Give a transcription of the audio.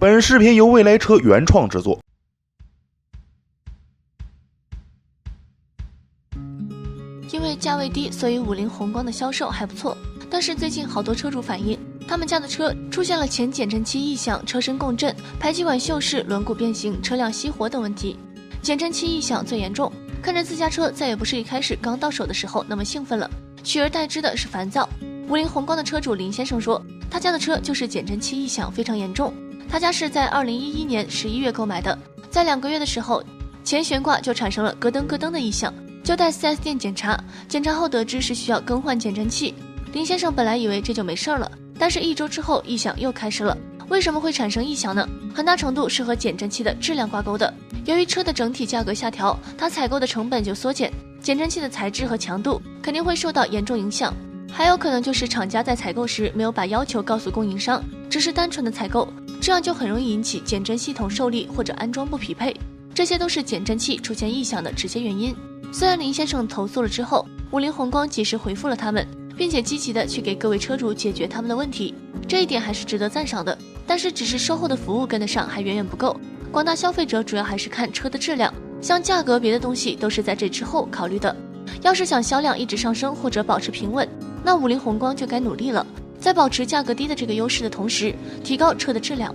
本视频由未来车原创制作。因为价位低，所以50宏光的销售还不错。但是最近好多车主反映，他们家的车出现了前减震器异响、车身共振、排气管锈蚀、轮毂变形、车辆熄火等问题。减震器异响最严重，看着自家车再也不是一开始刚到手的时候那么兴奋了，取而代之的是烦躁。50宏光的车主林先生说，他家的车就是减震器异响非常严重。他家是在2011年11月购买的，在2个月的时候，前悬挂就产生了咯噔咯噔的异响，就带 4S 店检查，检查后得知是需要更换减震器。林先生本来以为这就没事了，但是1周之后异响又开始了。为什么会产生异响呢？很大程度是和减震器的质量挂钩的。由于车的整体价格下调，它采购的成本就缩减，减震器的材质和强度肯定会受到严重影响。还有可能就是厂家在采购时没有把要求告诉供应商，只是单纯的采购，这样就很容易引起减震系统受力或者安装不匹配，这些都是减震器出现异响的直接原因。虽然林先生投诉了之后，50宏光及时回复了他们，并且积极的去给各位车主解决他们的问题，这一点还是值得赞赏的。但是只是售后的服务跟得上还远远不够，广大消费者主要还是看车的质量，像价格别的东西都是在这之后考虑的。要是想销量一直上升或者保持平稳，那50宏光就该努力了，在保持价格低的这个优势的同时，提高车的质量。